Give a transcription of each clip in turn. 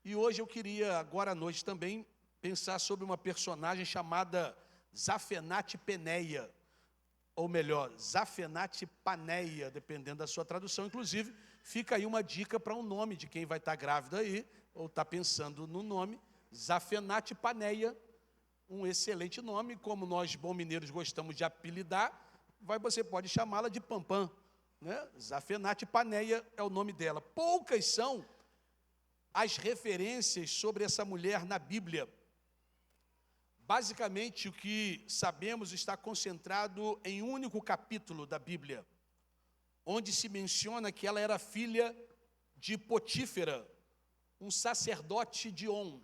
E hoje eu queria, agora à noite também, pensar sobre uma personagem chamada Zafenate Paneia, ou melhor, Zafenate Paneia, dependendo da sua tradução. Inclusive, fica aí uma dica para um nome de quem vai estar grávida aí, ou está pensando no nome, Zafenate Paneia, um excelente nome, como nós, bom mineiros, gostamos de apelidar, você pode chamá-la de Pampam, né? Zafenate Paneia é o nome dela. Poucas são as referências sobre essa mulher na Bíblia. Basicamente, o que sabemos está concentrado em um único capítulo da Bíblia, onde se menciona que ela era filha de Potífera, um sacerdote de On.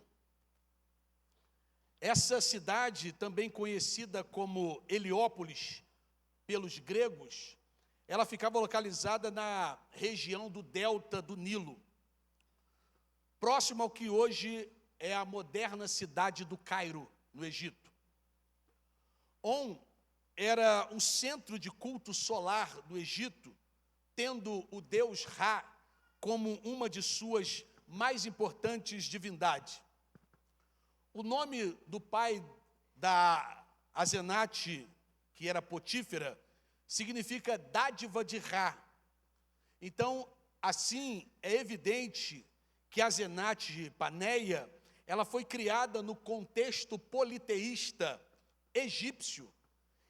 Essa cidade, também conhecida como Heliópolis pelos gregos, ela ficava localizada na região do delta do Nilo, próximo ao que hoje é a moderna cidade do Cairo, no Egito. On era um centro de culto solar do Egito, tendo o deus Ra como uma de suas mais importantes divindades. O nome do pai da Azenate, que era Potífera, significa dádiva de Ra. Então, assim, é evidente que a Azenate Paneia, ela foi criada no contexto politeísta egípcio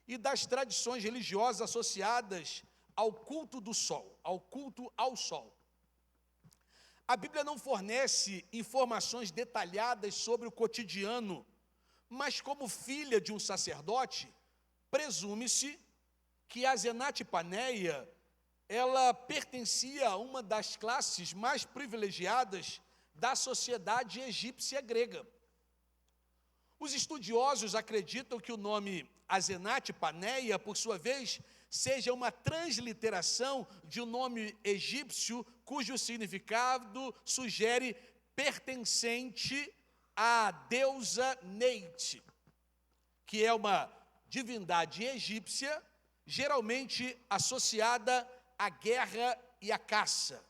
e das tradições religiosas associadas ao culto do sol, ao culto ao sol. A Bíblia não fornece informações detalhadas sobre o cotidiano, mas como filha de um sacerdote, presume-se que a Azenate Paneia, ela pertencia a uma das classes mais privilegiadas da sociedade egípcia grega. Os estudiosos acreditam que o nome Azenate Paneia, por sua vez, seja uma transliteração de um nome egípcio cujo significado sugere pertencente à deusa Neite, que é uma divindade egípcia, geralmente associada à guerra e à caça.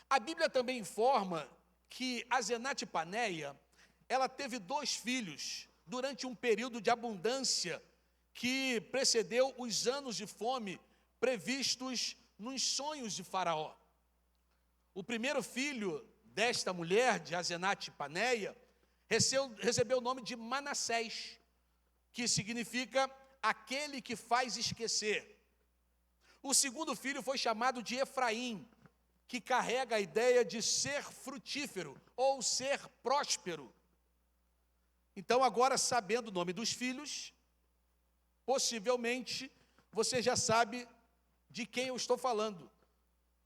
A Bíblia também informa que Azenate Paneia, ela teve 2 filhos durante um período de abundância que precedeu os anos de fome previstos nos sonhos de Faraó. O primeiro filho desta mulher, de Azenate Paneia, recebeu o nome de Manassés, que significa aquele que faz esquecer. O segundo filho foi chamado de Efraim, que carrega a ideia de ser frutífero ou ser próspero. Então, agora, sabendo o nome dos filhos, possivelmente você já sabe de quem eu estou falando.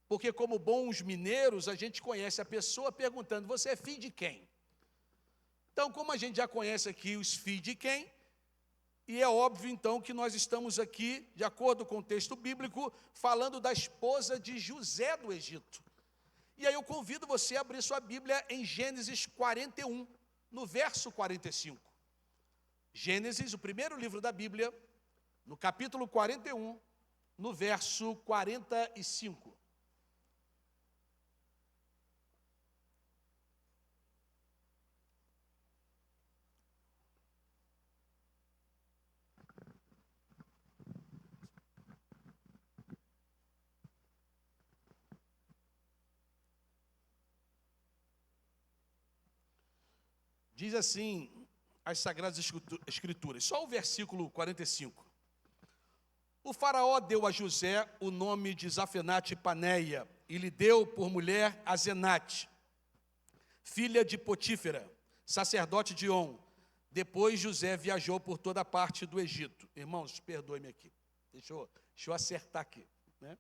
Porque, como bons mineiros, a gente conhece a pessoa perguntando: você é filho de quem? Então, como a gente já conhece aqui os filhos de quem, e é óbvio, então, que nós estamos aqui, de acordo com o texto bíblico, falando da esposa de José do Egito. E aí eu convido você a abrir sua Bíblia em Gênesis 41, no verso 45. Gênesis, o primeiro livro da Bíblia, no capítulo 41, no verso 45. Diz assim as Sagradas Escrituras, só o versículo 45. O faraó deu a José o nome de Zafenate Paneia e lhe deu por mulher Azenate, filha de Potífera, sacerdote de On. Depois José viajou por toda a parte do Egito. Irmãos, perdoe-me aqui, deixa eu acertar aqui, né?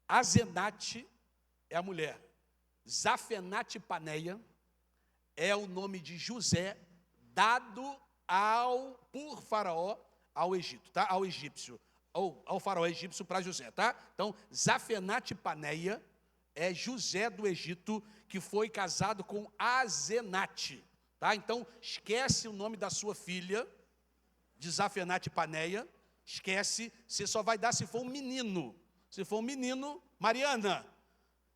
Azenate é a mulher, Zafenate Paneia é o nome de José dado por Faraó ao Egito, tá? Ao egípcio, ou ao faraó egípcio para José, tá? Então, Zafenate Paneia é José do Egito que foi casado com Azenate, tá? Então, esquece o nome da sua filha, de Zafenate Paneia, esquece, você só vai dar se for um menino. Se for um menino, Mariana,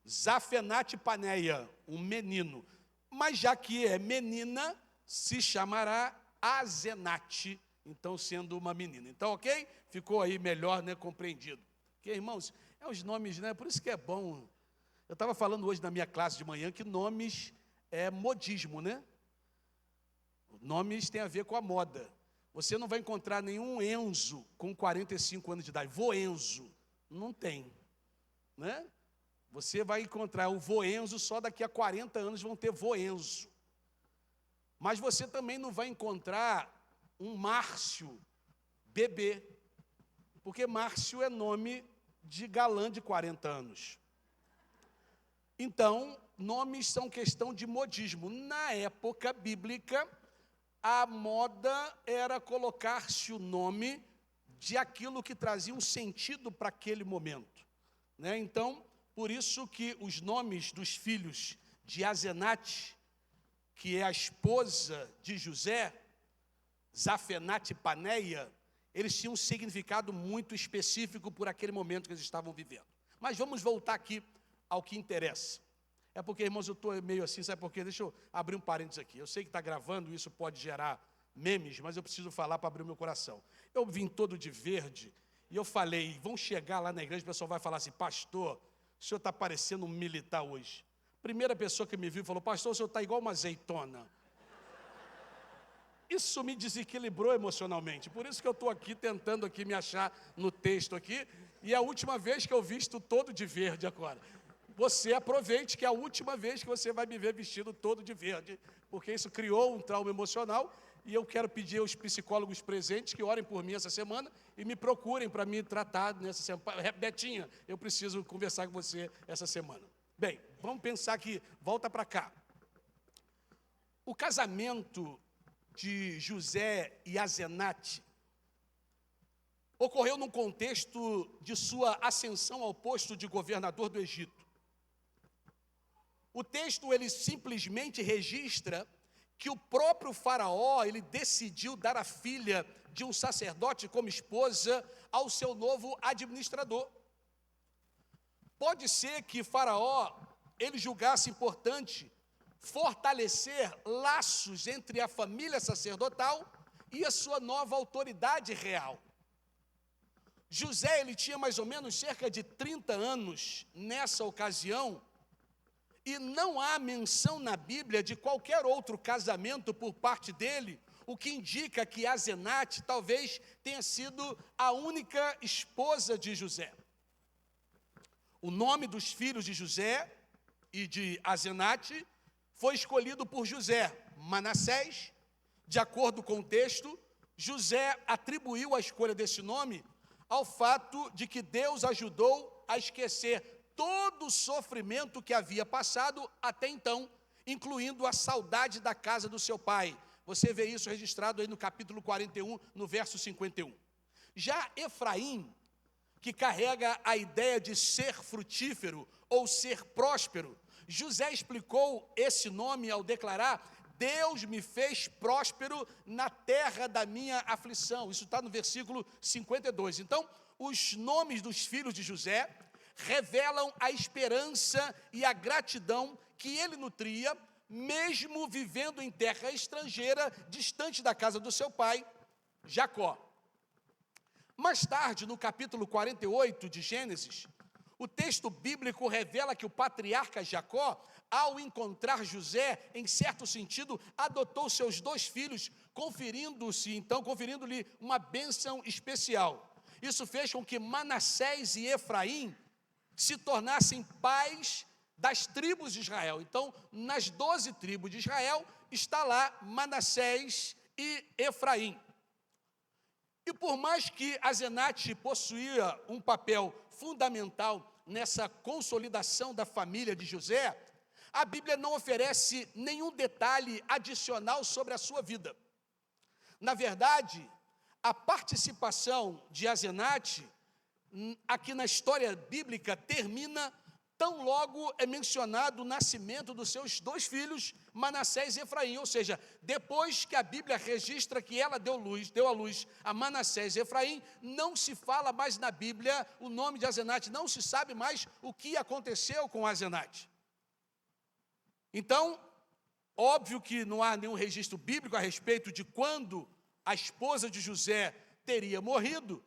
Zafenate Paneia, um menino. Mas já que é menina, se chamará Azenate, então sendo uma menina. Então, ok? Ficou aí melhor, né, compreendido. Porque, irmãos, os nomes, né, por isso que é bom. Eu estava falando hoje na minha classe de manhã que nomes é modismo, né? Nomes têm a ver com a moda. Você não vai encontrar nenhum Enzo com 45 anos de idade. Vô Enzo. Não tem, né? Você vai encontrar o vô Enzo, só daqui a 40 anos vão ter vô Enzo. Mas você também não vai encontrar um Márcio bebê, porque Márcio é nome de galã de 40 anos. Então, nomes são questão de modismo. Na época bíblica, a moda era colocar-se o nome de aquilo que trazia um sentido para aquele momento, né? Então, por isso que os nomes dos filhos de Azenate, que é a esposa de José, Zafenate Paneia, eles tinham um significado muito específico por aquele momento que eles estavam vivendo. Mas vamos voltar aqui ao que interessa. É porque, irmãos, eu estou meio assim, sabe por quê? Deixa eu abrir um parênteses aqui. Eu sei que está gravando, isso pode gerar memes, mas eu preciso falar para abrir o meu coração. Eu vim todo de verde e eu falei, vão chegar lá na igreja, o pessoal vai falar assim, pastor, o senhor está parecendo um militar hoje. Primeira pessoa que me viu falou, pastor, o senhor está igual uma azeitona. Isso me desequilibrou emocionalmente, por isso que eu estou aqui tentando aqui me achar no texto aqui, e é a última vez que eu visto todo de verde agora. Você aproveite que é a última vez que você vai me ver vestido todo de verde, porque isso criou um trauma emocional, e eu quero pedir aos psicólogos presentes que orem por mim essa semana e me procurem para me tratar nessa semana. Betinha, eu preciso conversar com você essa semana. Bem, vamos pensar que, volta para cá. O casamento de José e Azenate ocorreu num contexto de sua ascensão ao posto de governador do Egito. O texto, ele simplesmente registra que o próprio faraó, ele decidiu dar a filha de um sacerdote como esposa ao seu novo administrador. Pode ser que faraó, ele julgasse importante fortalecer laços entre a família sacerdotal e a sua nova autoridade real. José, ele tinha mais ou menos cerca de 30 anos nessa ocasião, e não há menção na Bíblia de qualquer outro casamento por parte dele, o que indica que Azenate talvez tenha sido a única esposa de José. O nome dos filhos de José e de Azenate foi escolhido por José, Manassés. De acordo com o texto, José atribuiu a escolha desse nome ao fato de que Deus ajudou a esquecer todo o sofrimento que havia passado até então, incluindo a saudade da casa do seu pai. Você vê isso registrado aí no capítulo 41, no verso 51. Já Efraim, que carrega a ideia de ser frutífero ou ser próspero, José explicou esse nome ao declarar: Deus me fez próspero na terra da minha aflição. Isso está no versículo 52. Então, os nomes dos filhos de José revelam a esperança e a gratidão que ele nutria, mesmo vivendo em terra estrangeira, distante da casa do seu pai, Jacó. Mais tarde, no capítulo 48 de Gênesis, o texto bíblico revela que o patriarca Jacó, ao encontrar José, em certo sentido, adotou seus dois filhos, conferindo-lhe uma bênção especial. Isso fez com que Manassés e Efraim se tornassem pais das tribos de Israel. Então, nas 12 tribos de Israel, está lá Manassés e Efraim. E por mais que Azenate possuía um papel fundamental nessa consolidação da família de José, a Bíblia não oferece nenhum detalhe adicional sobre a sua vida. Na verdade, a participação de Azenate aqui na história bíblica termina tão logo é mencionado o nascimento dos seus dois filhos, Manassés e Efraim. Ou seja, depois que a Bíblia registra que ela deu à luz a Manassés e Efraim, não se fala mais na Bíblia o nome de Azenate, não se sabe mais o que aconteceu com Azenate. Então, óbvio que não há nenhum registro bíblico a respeito de quando a esposa de José teria morrido,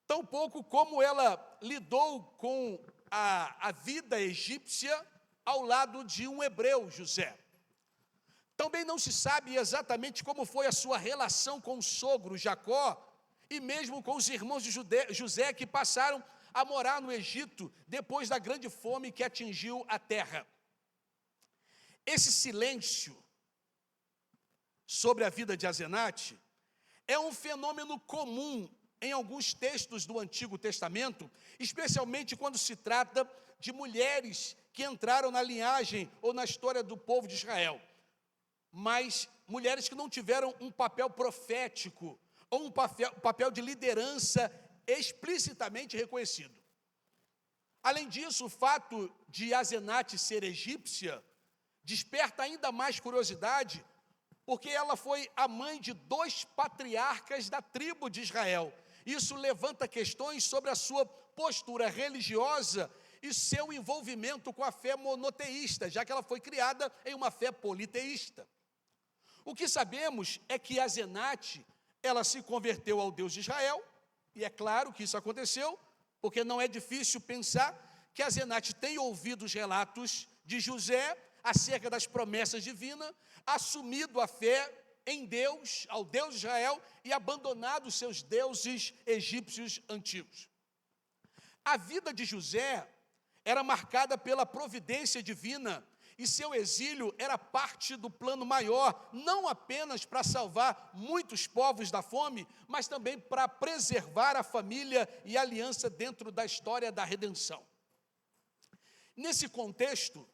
tampouco como ela lidou com a vida egípcia ao lado de um hebreu, José. Também não se sabe exatamente como foi a sua relação com o sogro, Jacó, e mesmo com os irmãos de José que passaram a morar no Egito depois da grande fome que atingiu a terra. Esse silêncio sobre a vida de Asenate é um fenômeno comum em alguns textos do Antigo Testamento, especialmente quando se trata de mulheres que entraram na linhagem ou na história do povo de Israel, mas mulheres que não tiveram um papel profético ou um papel de liderança explicitamente reconhecido. Além disso, o fato de Asenate ser egípcia desperta ainda mais curiosidade, porque ela foi a mãe de 2 patriarcas da tribo de Israel. Isso levanta questões sobre a sua postura religiosa e seu envolvimento com a fé monoteísta, já que ela foi criada em uma fé politeísta. O que sabemos é que Asenate, ela se converteu ao Deus de Israel, e é claro que isso aconteceu, porque não é difícil pensar que Asenate tem ouvido os relatos de José acerca das promessas divinas, assumido a fé em Deus, ao Deus de Israel, e abandonado os seus deuses egípcios antigos. A vida de José era marcada pela providência divina, e seu exílio era parte do plano maior, não apenas para salvar muitos povos da fome, mas também para preservar a família e a aliança dentro da história da redenção. Nesse contexto,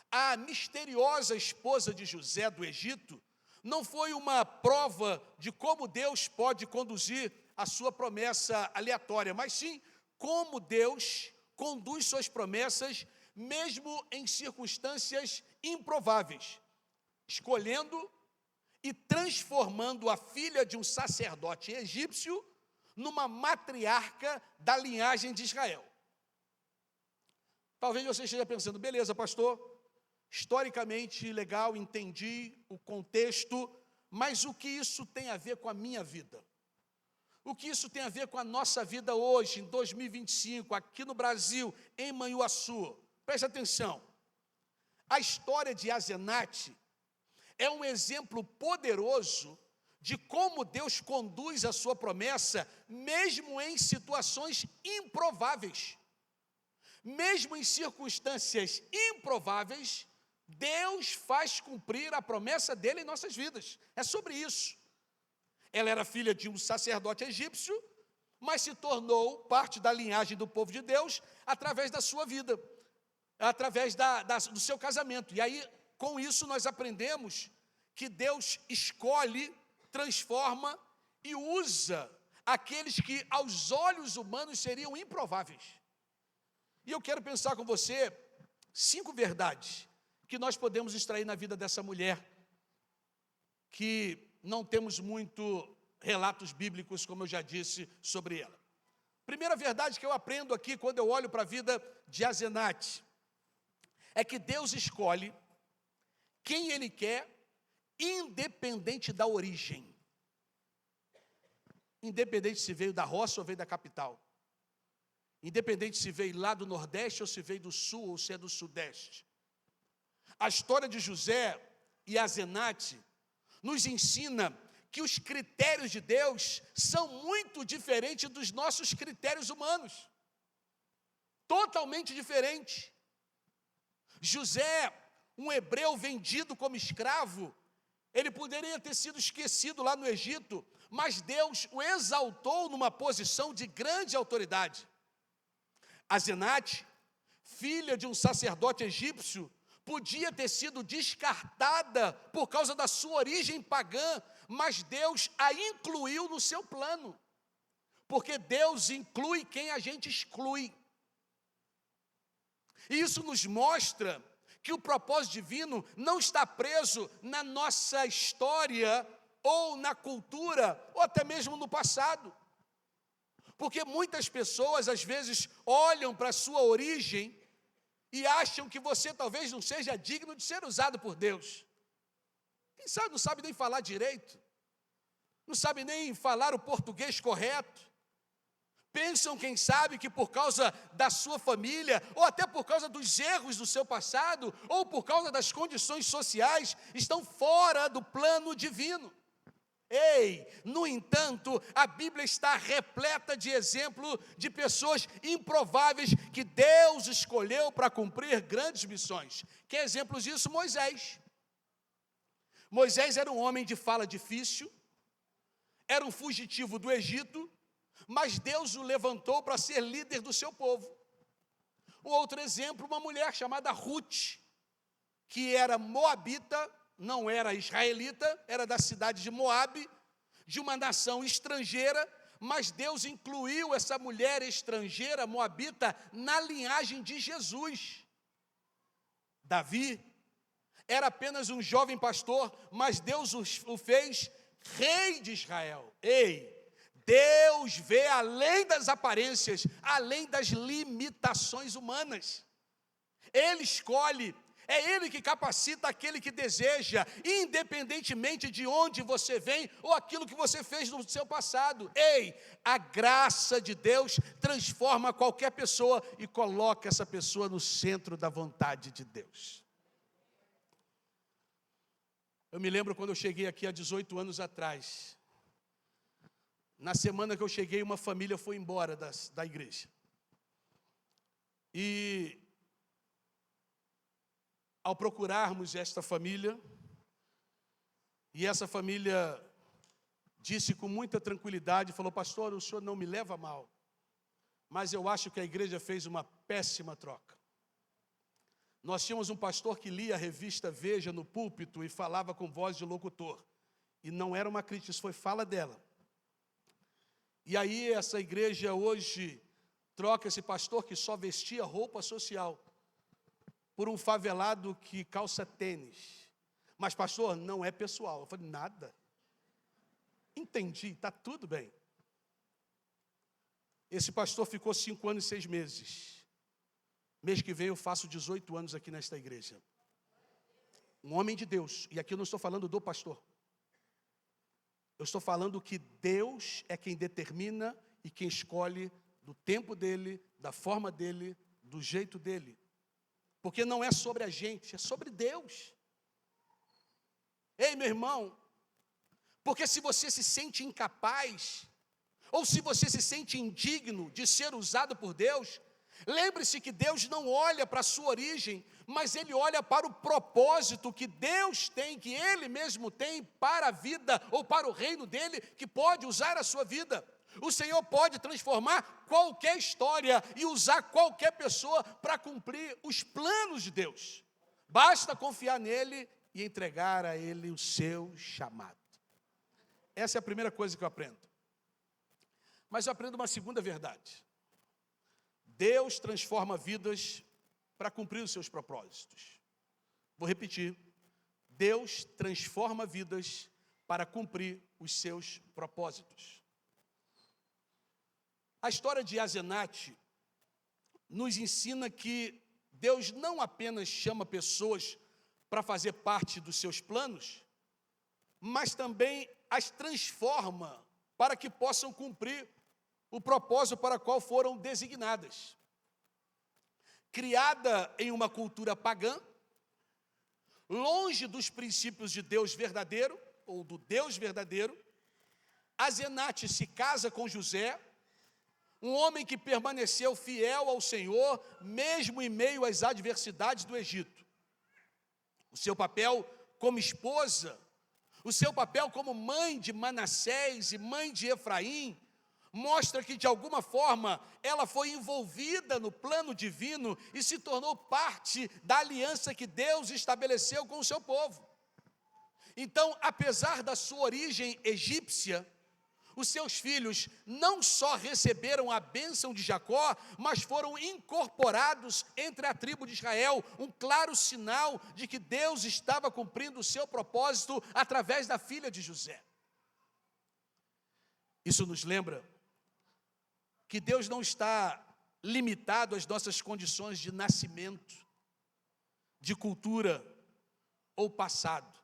a misteriosa esposa de José do Egito não foi uma prova de como Deus pode conduzir a sua promessa aleatória, mas sim como Deus conduz suas promessas mesmo em circunstâncias improváveis, escolhendo e transformando a filha de um sacerdote egípcio numa matriarca da linhagem de Israel. Talvez você esteja pensando, beleza, pastor, historicamente legal, entendi o contexto, mas o que isso tem a ver com a minha vida? O que isso tem a ver com a nossa vida hoje, em 2025, aqui no Brasil, em Manhuaçu? Preste atenção, a história de Asenate é um exemplo poderoso de como Deus conduz a sua promessa, mesmo em situações improváveis. Mesmo em circunstâncias improváveis, Deus faz cumprir a promessa dele em nossas vidas. É sobre isso. Ela era filha de um sacerdote egípcio, mas se tornou parte da linhagem do povo de Deus através da sua vida, através do seu casamento. E aí, com isso, nós aprendemos que Deus escolhe, transforma e usa aqueles que, aos olhos humanos, seriam improváveis. E eu quero pensar com você 5 verdades que nós podemos extrair na vida dessa mulher, que não temos muito relatos bíblicos, como eu já disse, sobre ela. Primeira verdade que eu aprendo aqui, quando eu olho para a vida de Asenate, é que Deus escolhe quem Ele quer, independente da origem. Independente se veio da roça ou veio da capital. Independente se veio lá do Nordeste ou se veio do Sul ou se é do Sudeste. A história de José e Asenate nos ensina que os critérios de Deus são muito diferentes dos nossos critérios humanos. Totalmente diferente. José, um hebreu vendido como escravo, ele poderia ter sido esquecido lá no Egito, mas Deus o exaltou numa posição de grande autoridade. Asenate, filha de um sacerdote egípcio, podia ter sido descartada por causa da sua origem pagã, mas Deus a incluiu no seu plano, porque Deus inclui quem a gente exclui. E isso nos mostra que o propósito divino não está preso na nossa história, ou na cultura, ou até mesmo no passado. Porque muitas pessoas, às vezes, olham para a sua origem e acham que você talvez não seja digno de ser usado por Deus. Quem sabe não sabe nem falar direito, não sabe nem falar o português correto. Pensam, quem sabe, que por causa da sua família, ou até por causa dos erros do seu passado, ou por causa das condições sociais, estão fora do plano divino. Ei, no entanto, a Bíblia está repleta de exemplos de pessoas improváveis que Deus escolheu para cumprir grandes missões. Que exemplos disso? Moisés. Moisés era um homem de fala difícil, era um fugitivo do Egito, mas Deus o levantou para ser líder do seu povo. Um outro exemplo, uma mulher chamada Ruth, que era moabita, não era israelita, era da cidade de Moabe, de uma nação estrangeira, mas Deus incluiu essa mulher estrangeira, moabita, na linhagem de Jesus. Davi era apenas um jovem pastor, mas Deus o fez rei de Israel. Ei, Deus vê além das aparências, além das limitações humanas. Ele escolhe, é Ele que capacita aquele que deseja, independentemente de onde você vem ou aquilo que você fez no seu passado. Ei, a graça de Deus transforma qualquer pessoa e coloca essa pessoa no centro da vontade de Deus. Eu me lembro quando eu cheguei aqui há 18 anos atrás. Na semana que eu cheguei, uma família foi embora da igreja. E ao procurarmos esta família, e essa família disse com muita tranquilidade, falou: pastor, o senhor não me leva a mal, mas eu acho que a igreja fez uma péssima troca. Nós tínhamos um pastor que lia a revista Veja no púlpito e falava com voz de locutor. E não era uma crítica, isso foi fala dela. E aí essa igreja hoje troca esse pastor que só vestia roupa social por um favelado que calça tênis. Mas pastor, não é pessoal. Eu falei, nada. Entendi, está tudo bem. Esse pastor ficou 5 anos e 6 meses. Mês que vem eu faço 18 anos aqui nesta igreja. Um homem de Deus, e aqui eu não estou falando do pastor. Eu estou falando que Deus é quem determina e quem escolhe do tempo dele, da forma dele, do jeito dele. Porque não é sobre a gente, é sobre Deus. Ei, meu irmão, porque se você se sente incapaz, ou se você se sente indigno de ser usado por Deus, lembre-se que Deus não olha para a sua origem, mas Ele olha para o propósito que Deus tem, que Ele mesmo tem para a vida ou para o reino dEle, que pode usar a sua vida. O Senhor pode transformar qualquer história e usar qualquer pessoa para cumprir os planos de Deus. Basta confiar nele e entregar a Ele o seu chamado. Essa é a primeira coisa que eu aprendo. Mas eu aprendo uma segunda verdade. Deus transforma vidas para cumprir os seus propósitos. Vou repetir. Deus transforma vidas para cumprir os seus propósitos. A história de Asenate nos ensina que Deus não apenas chama pessoas para fazer parte dos seus planos, mas também as transforma para que possam cumprir o propósito para o qual foram designadas. Criada em uma cultura pagã, longe dos princípios de Deus verdadeiro, ou do Deus verdadeiro, Asenate se casa com José, um homem que permaneceu fiel ao Senhor, mesmo em meio às adversidades do Egito. O seu papel como esposa, o seu papel como mãe de Manassés e mãe de Efraim, mostra que, de alguma forma, ela foi envolvida no plano divino e se tornou parte da aliança que Deus estabeleceu com o seu povo. Então, apesar da sua origem egípcia, os seus filhos não só receberam a bênção de Jacó, mas foram incorporados entre a tribo de Israel, um claro sinal de que Deus estava cumprindo o seu propósito através da filha de José. Isso nos lembra que Deus não está limitado às nossas condições de nascimento, de cultura ou passado.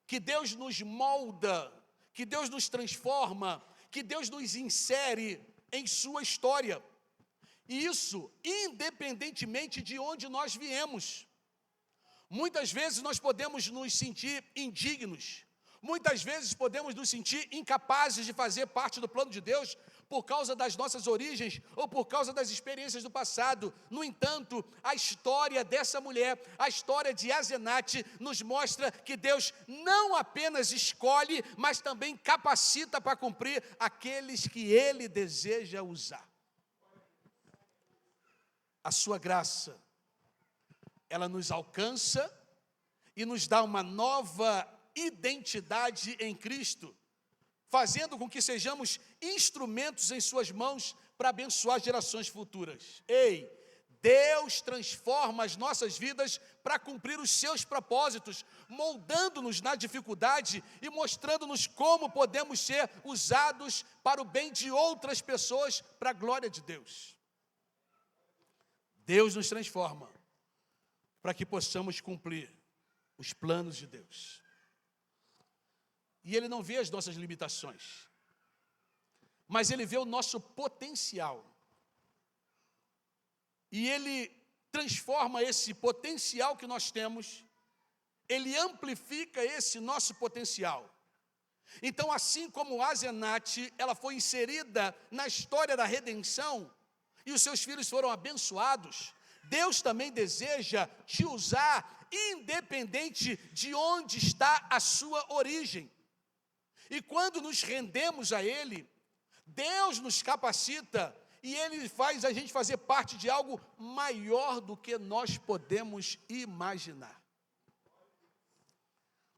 Que Deus nos molda, que Deus nos transforma, que Deus nos insere em sua história. E isso independentemente de onde nós viemos. Muitas vezes nós podemos nos sentir indignos, muitas vezes podemos nos sentir incapazes de fazer parte do plano de Deus por causa das nossas origens ou por causa das experiências do passado. No entanto, a história dessa mulher, a história de Asenate, nos mostra que Deus não apenas escolhe, mas também capacita para cumprir aqueles que Ele deseja usar. A sua graça, ela nos alcança e nos dá uma nova identidade em Cristo, fazendo com que sejamos instrumentos em suas mãos para abençoar gerações futuras. Ei, Deus transforma as nossas vidas para cumprir os seus propósitos, moldando-nos na dificuldade e mostrando-nos como podemos ser usados para o bem de outras pessoas, para a glória de Deus. Deus nos transforma para que possamos cumprir os planos de Deus. E Ele não vê as nossas limitações, mas Ele vê o nosso potencial. E Ele transforma esse potencial que nós temos, Ele amplifica esse nosso potencial. Então, assim como Asenate, ela foi inserida na história da redenção, e os seus filhos foram abençoados, Deus também deseja te usar, independente de onde está a sua origem. E quando nos rendemos a Ele, Deus nos capacita e Ele faz a gente fazer parte de algo maior do que nós podemos imaginar.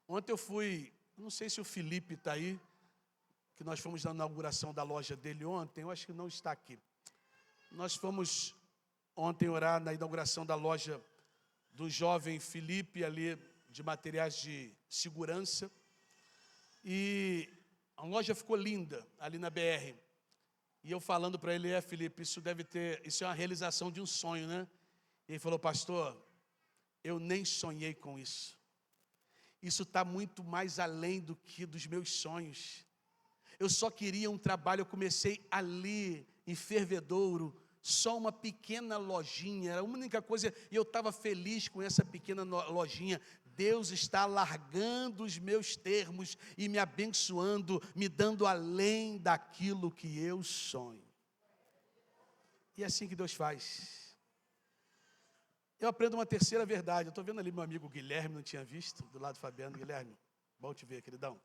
Ontem eu fui, não sei se o Felipe está aí, que nós fomos na inauguração da loja dele ontem, eu acho que não está aqui. Nós fomos ontem orar na inauguração da loja do jovem Felipe, ali de materiais de segurança. E a loja ficou linda, ali na BR. E eu falando para ele, Felipe, isso é uma realização de um sonho, né? E ele falou, pastor, eu nem sonhei com isso. Isso está muito mais além do que dos meus sonhos. Eu só queria um trabalho, eu comecei ali, em Fervedouro, só uma pequena lojinha, era a única coisa, e eu estava feliz com essa pequena lojinha. Deus está alargando os meus termos e me abençoando, me dando além daquilo que eu sonho. E é assim que Deus faz. Eu aprendo uma terceira verdade. Eu estou vendo ali meu amigo Guilherme, não tinha visto, do lado do Fabiano. Guilherme, bom te ver, queridão.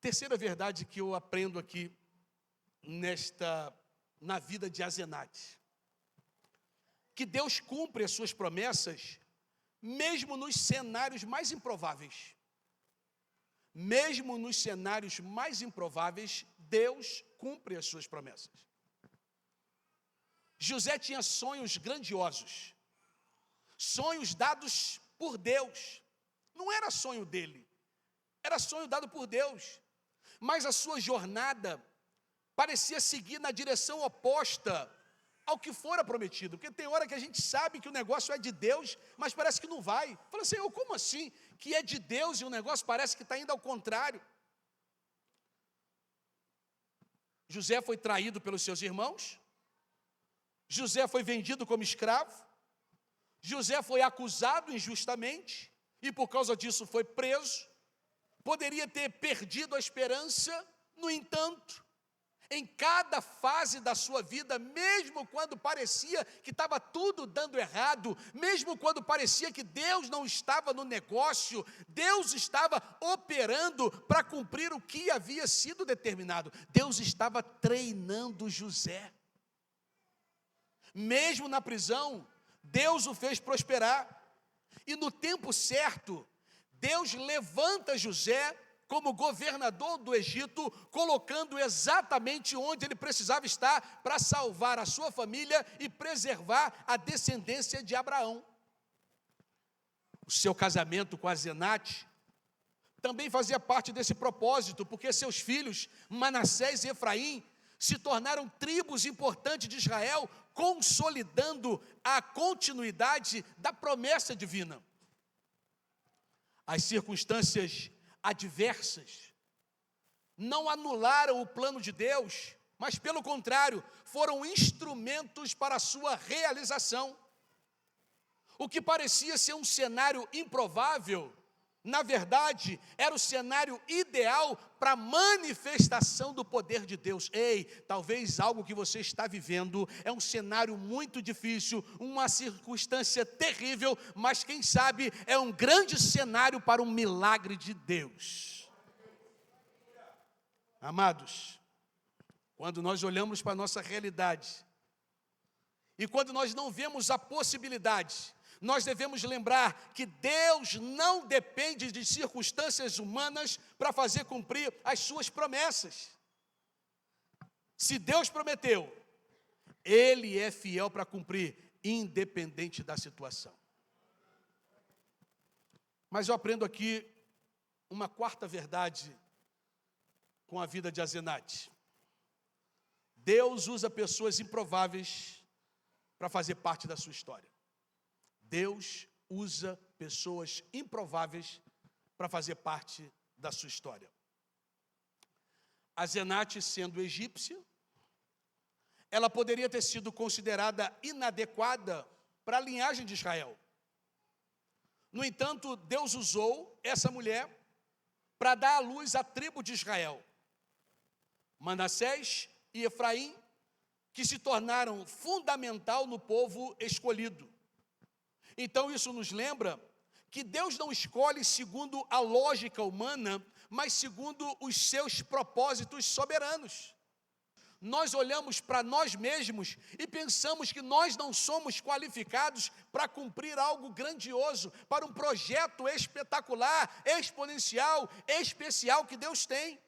Terceira verdade que eu aprendo aqui na vida de Asenate, que Deus cumpre as suas promessas mesmo nos cenários mais improváveis. Mesmo nos cenários mais improváveis, Deus cumpre as suas promessas. José tinha sonhos grandiosos, sonhos dados por Deus. Não era sonho dele, era sonho dado por Deus. Mas a sua jornada parecia seguir na direção oposta ao que fora prometido. Porque tem hora que a gente sabe que o negócio é de Deus, mas parece que não vai. Fala assim, como assim? Que é de Deus e o negócio parece que está indo ao contrário. José foi traído pelos seus irmãos. José foi vendido como escravo. José foi acusado injustamente e por causa disso foi preso. Poderia ter perdido a esperança, no entanto, em cada fase da sua vida, mesmo quando parecia que estava tudo dando errado, mesmo quando parecia que Deus não estava no negócio, Deus estava operando para cumprir o que havia sido determinado. Deus estava treinando José. Mesmo na prisão, Deus o fez prosperar. E no tempo certo, Deus levanta José como governador do Egito, colocando exatamente onde ele precisava estar para salvar a sua família e preservar a descendência de Abraão. O seu casamento com Asenate também fazia parte desse propósito, porque seus filhos, Manassés e Efraim, se tornaram tribos importantes de Israel, consolidando a continuidade da promessa divina. As circunstâncias adversas não anularam o plano de Deus, mas, pelo contrário, foram instrumentos para a sua realização. O que parecia ser um cenário improvável, na verdade, era o cenário ideal para a manifestação do poder de Deus. Ei, talvez algo que você está vivendo é um cenário muito difícil, uma circunstância terrível, mas quem sabe é um grande cenário para um milagre de Deus. Amados, quando nós olhamos para a nossa realidade e quando nós não vemos a possibilidade, nós devemos lembrar que Deus não depende de circunstâncias humanas para fazer cumprir as suas promessas. Se Deus prometeu, Ele é fiel para cumprir, independente da situação. Mas eu aprendo aqui uma quarta verdade com a vida de Asenate. Deus usa pessoas improváveis para fazer parte da sua história. Deus usa pessoas improváveis para fazer parte da sua história. Asenate, sendo egípcia, ela poderia ter sido considerada inadequada para a linhagem de Israel. No entanto, Deus usou essa mulher para dar à luz à tribo de Israel. Manassés e Efraim, que se tornaram fundamental no povo escolhido. Então isso nos lembra que Deus não escolhe segundo a lógica humana, mas segundo os seus propósitos soberanos. Nós olhamos para nós mesmos e pensamos que nós não somos qualificados para cumprir algo grandioso, para um projeto espetacular, exponencial, especial que Deus tem.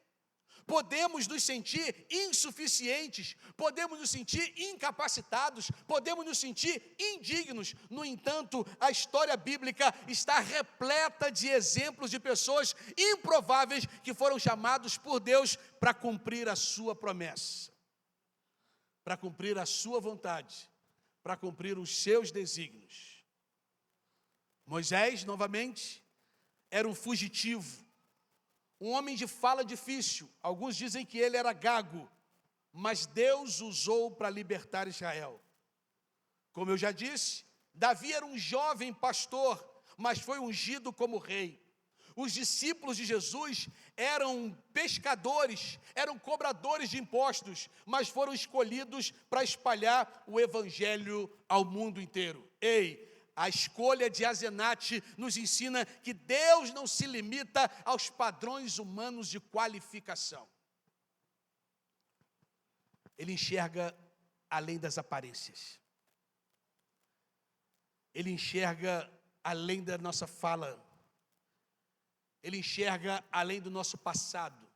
Podemos nos sentir insuficientes, podemos nos sentir incapacitados, podemos nos sentir indignos. No entanto, a história bíblica está repleta de exemplos de pessoas improváveis que foram chamados por Deus para cumprir a sua promessa, para cumprir a sua vontade, para cumprir os seus desígnios. Moisés, novamente, era um fugitivo, um homem de fala difícil. Alguns dizem que ele era gago, mas Deus usou para libertar Israel. Como eu já disse, Davi era um jovem pastor, mas foi ungido como rei. Os discípulos de Jesus eram pescadores, eram cobradores de impostos, mas foram escolhidos para espalhar o evangelho ao mundo inteiro. Ei, a escolha de Asenate nos ensina que Deus não se limita aos padrões humanos de qualificação. Ele enxerga além das aparências. Ele enxerga além da nossa fala. Ele enxerga além do nosso passado.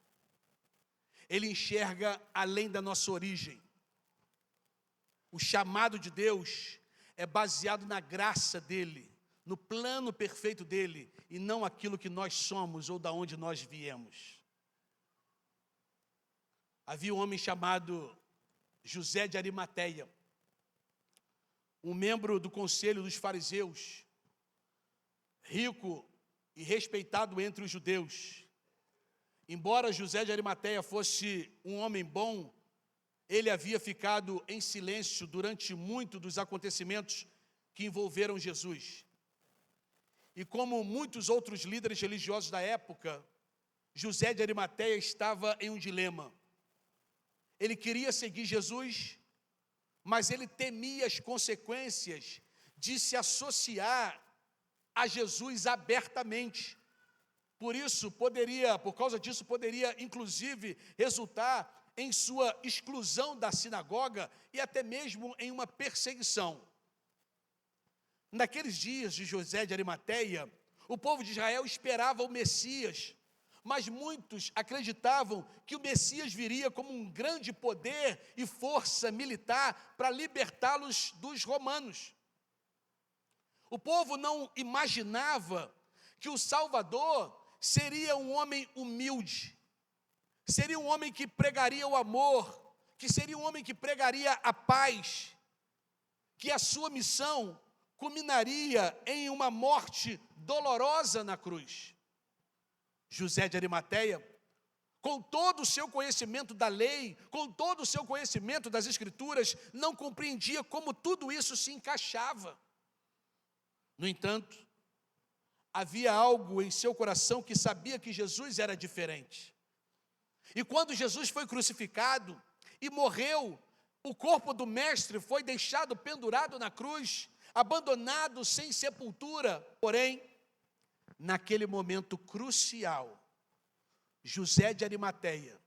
Ele enxerga além da nossa origem. O chamado de Deus é baseado na graça dele, no plano perfeito dele, e não aquilo que nós somos ou da onde nós viemos. Havia um homem chamado José de Arimateia, um membro do conselho dos fariseus, rico e respeitado entre os judeus. Embora José de Arimateia fosse um homem bom, ele havia ficado em silêncio durante muito dos acontecimentos que envolveram Jesus. E como muitos outros líderes religiosos da época, José de Arimateia estava em um dilema. Ele queria seguir Jesus, mas ele temia as consequências de se associar a Jesus abertamente. Por causa disso, poderia inclusive resultar em sua exclusão da sinagoga e até mesmo em uma perseguição. Naqueles dias de José de Arimateia, o povo de Israel esperava o Messias, mas muitos acreditavam que o Messias viria como um grande poder e força militar para libertá-los dos romanos. O povo não imaginava que o Salvador seria um homem humilde, seria um homem que pregaria o amor, que seria um homem que pregaria a paz, que a sua missão culminaria em uma morte dolorosa na cruz. José de Arimateia, com todo o seu conhecimento da lei, com todo o seu conhecimento das Escrituras, não compreendia como tudo isso se encaixava. No entanto, havia algo em seu coração que sabia que Jesus era diferente. E quando Jesus foi crucificado e morreu, o corpo do mestre foi deixado pendurado na cruz, abandonado sem sepultura. Porém, naquele momento crucial, José de Arimateia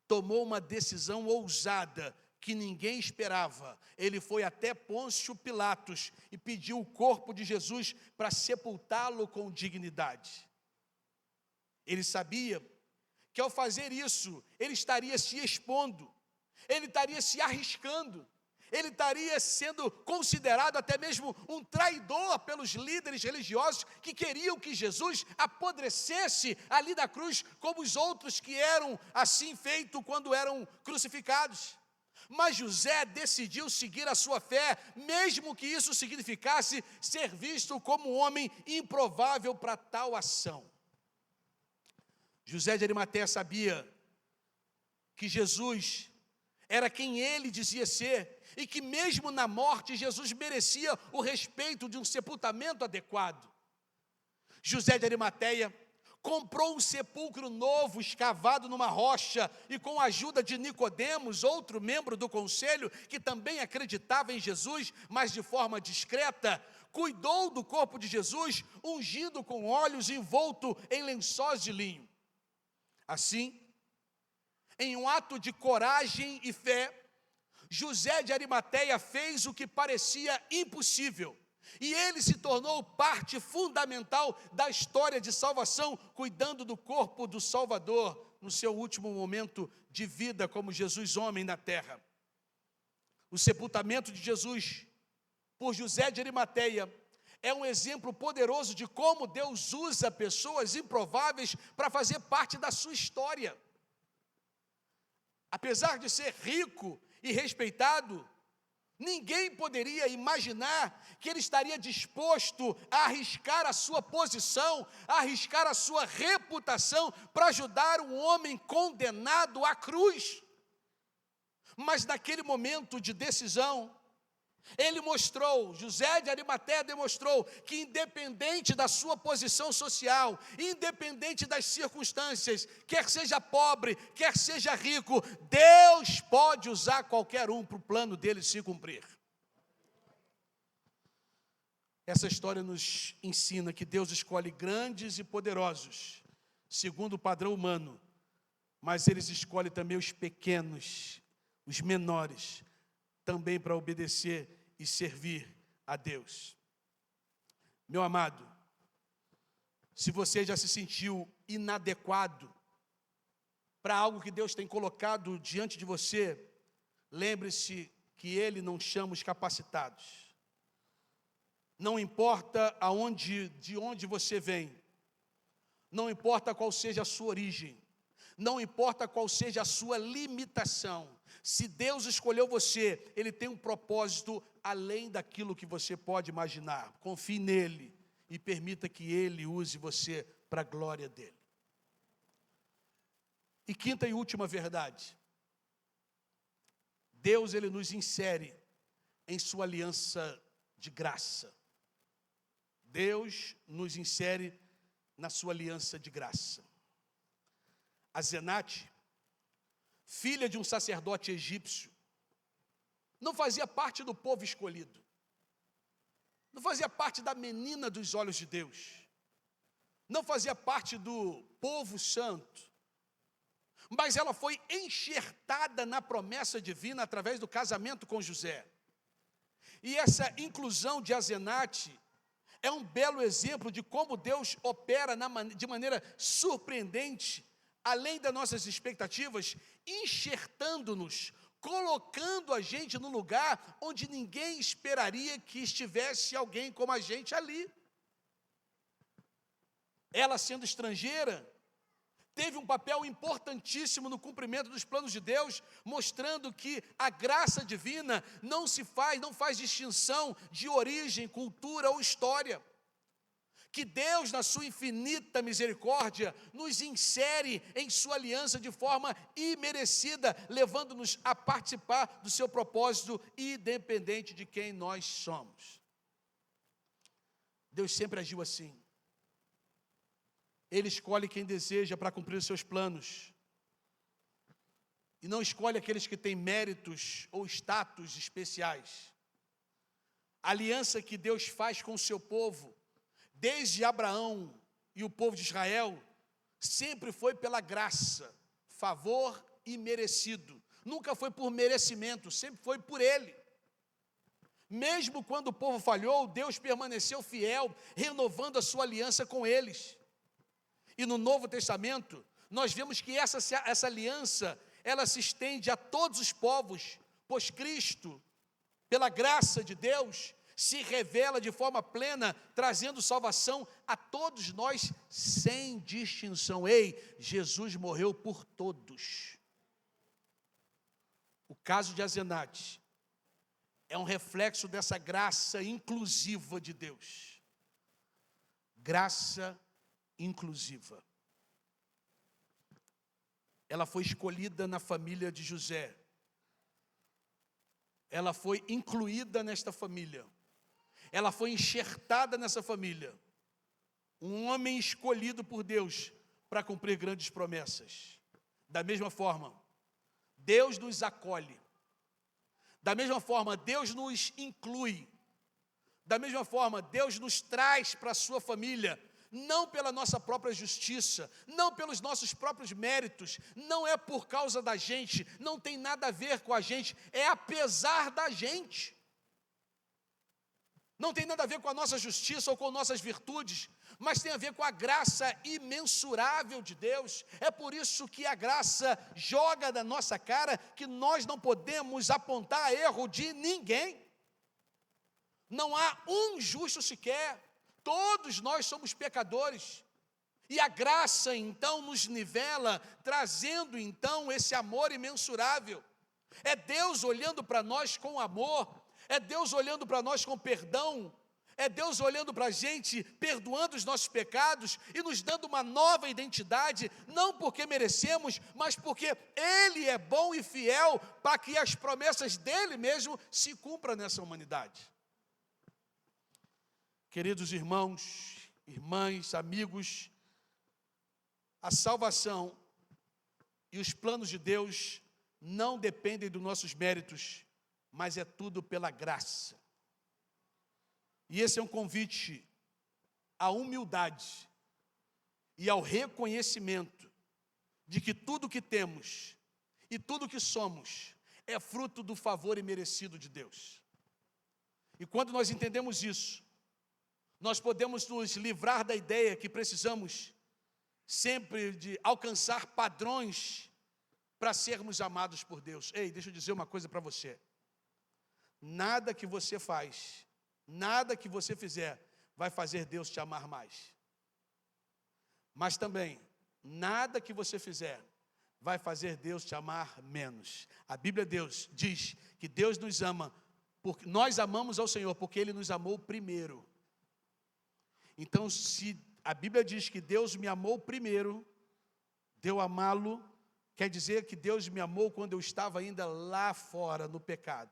tomou uma decisão ousada que ninguém esperava. Ele foi até Pôncio Pilatos e pediu o corpo de Jesus para sepultá-lo com dignidade. Ele sabia que ao fazer isso, ele estaria se expondo, ele estaria se arriscando, ele estaria sendo considerado até mesmo um traidor pelos líderes religiosos que queriam que Jesus apodrecesse ali na cruz, como os outros que eram assim feitos quando eram crucificados. Mas José decidiu seguir a sua fé, mesmo que isso significasse ser visto como um homem improvável para tal ação. José de Arimateia sabia que Jesus era quem ele dizia ser, e que mesmo na morte Jesus merecia o respeito de um sepultamento adequado. José de Arimateia comprou um sepulcro novo, escavado numa rocha, e com a ajuda de Nicodemos, outro membro do conselho, que também acreditava em Jesus, mas de forma discreta, cuidou do corpo de Jesus, ungido com óleos, envolto em lençóis de linho. Assim, em um ato de coragem e fé, José de Arimateia fez o que parecia impossível, e ele se tornou parte fundamental da história de salvação, cuidando do corpo do Salvador no seu último momento de vida como Jesus homem na terra. O sepultamento de Jesus por José de Arimateia é um exemplo poderoso de como Deus usa pessoas improváveis para fazer parte da sua história. Apesar de ser rico e respeitado, ninguém poderia imaginar que ele estaria disposto a arriscar a sua posição, a arriscar a sua reputação para ajudar um homem condenado à cruz. Mas naquele momento de decisão, José de Arimateia demonstrou que independente da sua posição social, independente das circunstâncias, quer seja pobre, quer seja rico, Deus pode usar qualquer um para o plano dele se cumprir. Essa história nos ensina que Deus escolhe grandes e poderosos, segundo o padrão humano, mas Ele escolhe também os pequenos, os menores, também para obedecer e servir a Deus. Meu amado, se você já se sentiu inadequado para algo que Deus tem colocado diante de você, lembre-se que Ele não chama os capacitados. Não importa de onde você vem, não importa qual seja a sua origem, não importa qual seja a sua limitação, se Deus escolheu você, Ele tem um propósito além daquilo que você pode imaginar. Confie nele e permita que Ele use você para a glória dEle. E quinta e última verdade, Deus, Ele nos insere em sua aliança de graça. Deus nos insere na sua aliança de graça. Asenate, filha de um sacerdote egípcio, não fazia parte do povo escolhido, não fazia parte da menina dos olhos de Deus, não fazia parte do povo santo, mas ela foi enxertada na promessa divina através do casamento com José. E essa inclusão de Asenate é um belo exemplo de como Deus opera de maneira surpreendente, além das nossas expectativas, enxertando-nos, colocando a gente no lugar onde ninguém esperaria que estivesse alguém como a gente ali. Ela sendo estrangeira, teve um papel importantíssimo no cumprimento dos planos de Deus, mostrando que a graça divina não faz distinção de origem, cultura ou história. Que Deus, na sua infinita misericórdia, nos insere em sua aliança de forma imerecida, levando-nos a participar do seu propósito, independente de quem nós somos. Deus sempre agiu assim. Ele escolhe quem deseja para cumprir os seus planos. E não escolhe aqueles que têm méritos ou status especiais. A aliança que Deus faz com o seu povo, desde Abraão e o povo de Israel, sempre foi pela graça, favor e merecido. Nunca foi por merecimento, sempre foi por Ele. Mesmo quando o povo falhou, Deus permaneceu fiel, renovando a sua aliança com eles. E no Novo Testamento, nós vemos que essa aliança, ela se estende a todos os povos, pois Cristo, pela graça de Deus, se revela de forma plena, trazendo salvação a todos nós, sem distinção. Ei, Jesus morreu por todos. O caso de Azenate é um reflexo dessa graça inclusiva de Deus. Graça inclusiva. Ela foi escolhida na família de José. Ela foi incluída nesta família. Ela foi enxertada nessa família. Um homem escolhido por Deus para cumprir grandes promessas. Da mesma forma, Deus nos acolhe. Da mesma forma, Deus nos inclui. Da mesma forma, Deus nos traz para a sua família, não pela nossa própria justiça, não pelos nossos próprios méritos, não é por causa da gente, não tem nada a ver com a gente, é apesar da gente. Não tem nada a ver com a nossa justiça ou com nossas virtudes, mas tem a ver com a graça imensurável de Deus. É por isso que a graça joga na nossa cara que nós não podemos apontar erro de ninguém. Não há um justo sequer, todos nós somos pecadores. E a graça então nos nivela, trazendo então esse amor imensurável. É Deus olhando para nós com amor, é Deus olhando para nós com perdão, é Deus olhando para a gente, perdoando os nossos pecados e nos dando uma nova identidade, não porque merecemos, mas porque Ele é bom e fiel para que as promessas dEle mesmo se cumpram nessa humanidade. Queridos irmãos, irmãs, amigos, a salvação e os planos de Deus não dependem dos nossos méritos, mas é tudo pela graça. E esse é um convite à humildade e ao reconhecimento de que tudo que temos e tudo que somos é fruto do favor imerecido de Deus. E quando nós entendemos isso, nós podemos nos livrar da ideia que precisamos sempre de alcançar padrões para sermos amados por Deus. Ei, deixa eu dizer uma coisa para você. Nada que você faz, nada que você fizer, vai fazer Deus te amar mais. Mas também, nada que você fizer, vai fazer Deus te amar menos. A Bíblia diz que Deus nos ama, porque nós amamos ao Senhor, porque Ele nos amou primeiro. Então, se a Bíblia diz que Deus me amou primeiro, de eu amá-lo, quer dizer que Deus me amou quando eu estava ainda lá fora, no pecado.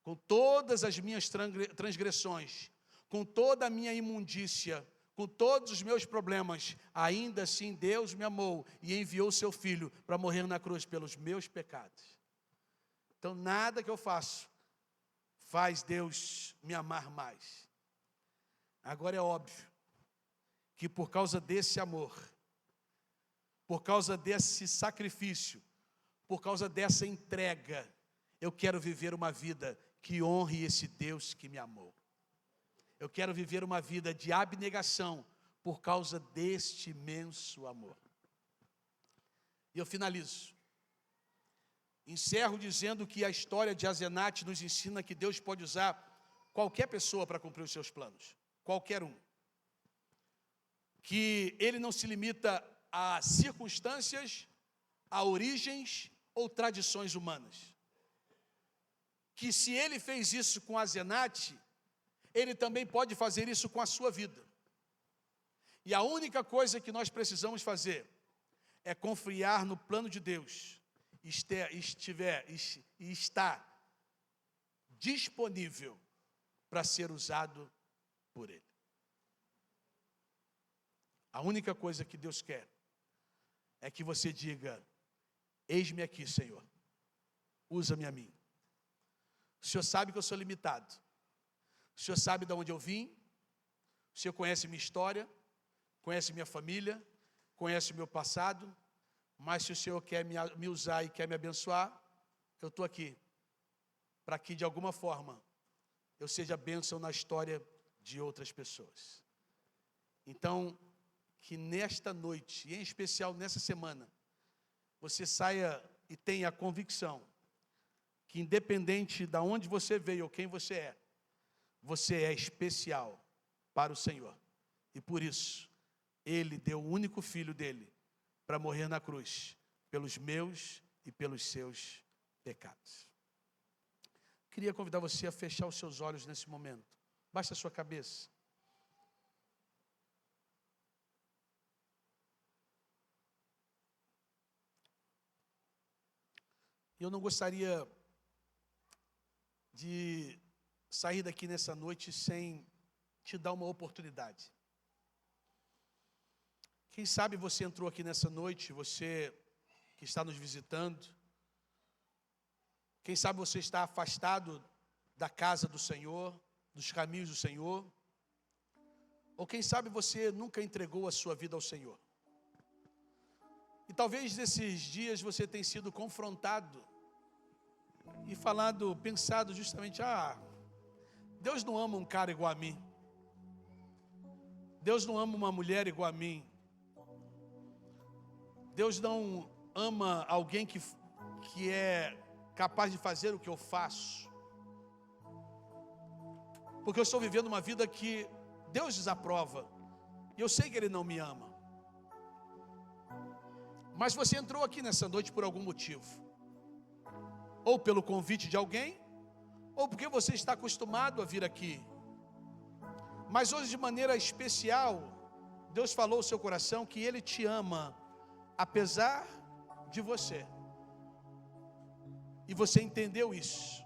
Com todas as minhas transgressões, com toda a minha imundícia, com todos os meus problemas, ainda assim Deus me amou e enviou o seu Filho para morrer na cruz pelos meus pecados. Então, nada que eu faço faz Deus me amar mais. Agora é óbvio que por causa desse amor, por causa desse sacrifício, por causa dessa entrega, eu quero viver uma vida que honre esse Deus que me amou. Eu quero viver uma vida de abnegação por causa deste imenso amor. E eu finalizo. Encerro dizendo que a história de Azenate nos ensina que Deus pode usar qualquer pessoa para cumprir os seus planos. Qualquer um. Que Ele não se limita a circunstâncias, a origens ou tradições humanas. Que se ele fez isso com a Zenate, ele também pode fazer isso com a sua vida. E a única coisa que nós precisamos fazer é confiar no plano de Deus e estar disponível para ser usado por Ele. A única coisa que Deus quer é que você diga: eis-me aqui, Senhor, usa-me a mim. O Senhor sabe que eu sou limitado. O Senhor sabe de onde eu vim. O Senhor conhece minha história, conhece minha família, conhece o meu passado. Mas se o Senhor quer me usar e quer me abençoar, eu estou aqui para que, de alguma forma, eu seja bênção na história de outras pessoas. Então, que nesta noite, e em especial nessa semana, você saia e tenha a convicção que, independente de onde você veio ou quem você é especial para o Senhor. E por isso, Ele deu o único filho dele para morrer na cruz, pelos meus e pelos seus pecados. Queria convidar você a fechar os seus olhos nesse momento. Baixe a sua cabeça. Eu não gostaria de sair daqui nessa noite sem te dar uma oportunidade. Quem sabe você entrou aqui nessa noite, você que está nos visitando, quem sabe você está afastado da casa do Senhor, dos caminhos do Senhor, ou quem sabe você nunca entregou a sua vida ao Senhor. E talvez nesses dias você tenha sido confrontado e pensado justamente: Deus não ama um cara igual a mim. Deus não ama uma mulher igual a mim. Deus não ama alguém que é capaz de fazer o que eu faço. Porque eu estou vivendo uma vida que Deus desaprova. E eu sei que Ele não me ama. Mas você entrou aqui nessa noite por algum motivo. Ou pelo convite de alguém, ou porque você está acostumado a vir aqui. Mas hoje, de maneira especial, Deus falou ao seu coração que Ele te ama, apesar de você. E você entendeu isso,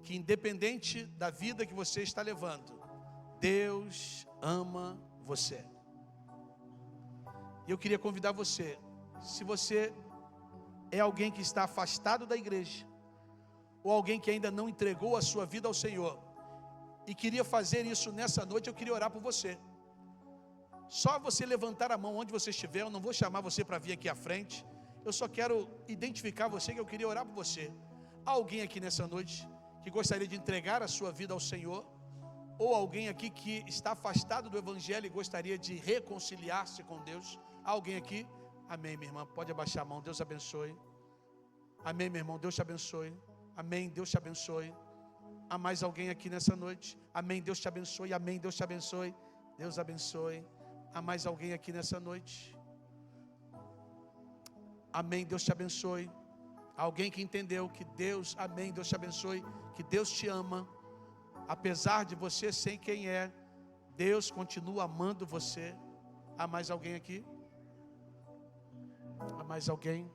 que independente da vida que você está levando, Deus ama você. E eu queria convidar você, se você é alguém que está afastado da igreja, ou alguém que ainda não entregou a sua vida ao Senhor, e queria fazer isso nessa noite, eu queria orar por você. Só você levantar a mão onde você estiver. Eu não vou chamar você para vir aqui à frente. Eu só quero identificar você, que eu queria orar por você. Há alguém aqui nessa noite que gostaria de entregar a sua vida ao Senhor? Ou alguém aqui que está afastado do Evangelho e gostaria de reconciliar-se com Deus? Há alguém aqui? Amém, minha irmã, pode abaixar a mão, Deus abençoe. Amém, meu irmão, Deus te abençoe. Amém, Deus te abençoe. Há mais alguém aqui nessa noite? Amém, Deus te abençoe. Amém, Deus te abençoe. Deus abençoe. Há mais alguém aqui nessa noite? Amém, Deus te abençoe. Alguém que entendeu que Deus, amém, Deus te abençoe, que Deus te ama, apesar de você ser quem é, Deus continua amando você. Há mais alguém aqui? Há mais alguém?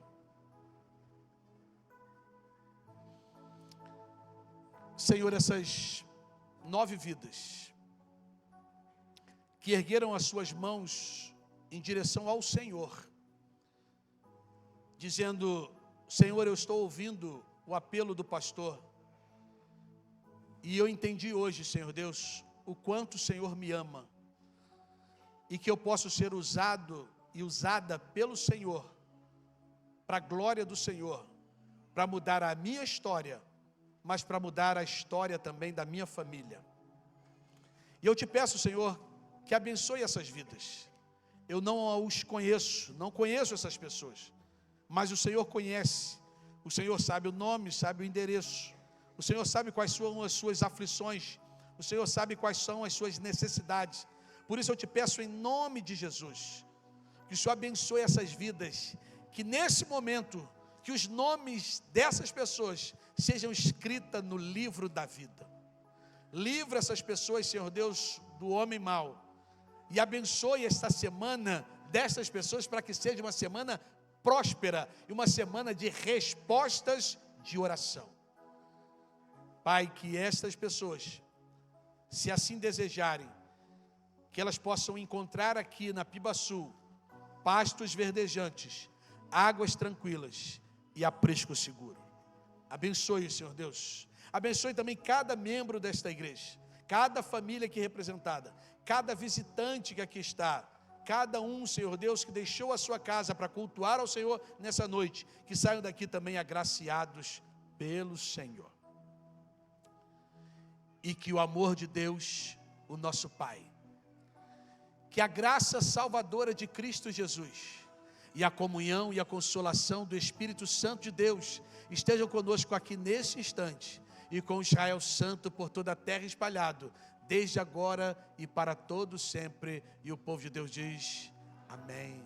Senhor, essas 9 vidas que ergueram as suas mãos em direção ao Senhor, dizendo: Senhor, eu estou ouvindo o apelo do pastor, e eu entendi hoje, Senhor Deus, o quanto o Senhor me ama, e que eu posso ser usado e usada pelo Senhor, para a glória do Senhor, para mudar a minha história, mas para mudar a história também da minha família. E eu te peço, Senhor, que abençoe essas vidas. Eu não os conheço, não conheço essas pessoas, mas o Senhor conhece. O Senhor sabe o nome, sabe o endereço. O Senhor sabe quais são as suas aflições. O Senhor sabe quais são as suas necessidades. Por isso eu te peço em nome de Jesus, que que o Senhor abençoe essas vidas, que nesse momento, que os nomes dessas pessoas sejam escritos no livro da vida. Livra essas pessoas, Senhor Deus, do homem mau, e abençoe esta semana dessas pessoas para que seja uma semana próspera e uma semana de respostas de oração. Pai, que estas pessoas, se assim desejarem, que elas possam encontrar aqui na Pibaçu pastos verdejantes, águas tranquilas e aprisco seguro. Abençoe, Senhor Deus. Abençoe também cada membro desta igreja, cada família aqui representada, cada visitante que aqui está, cada um, Senhor Deus, que deixou a sua casa para cultuar ao Senhor nessa noite, que saiam daqui também agraciados pelo Senhor. E que o amor de Deus, o nosso Pai, que a graça salvadora de Cristo Jesus e a comunhão e a consolação do Espírito Santo de Deus estejam conosco aqui nesse instante e com Israel santo por toda a terra espalhado, desde agora e para todo sempre. E o povo de Deus diz: amém.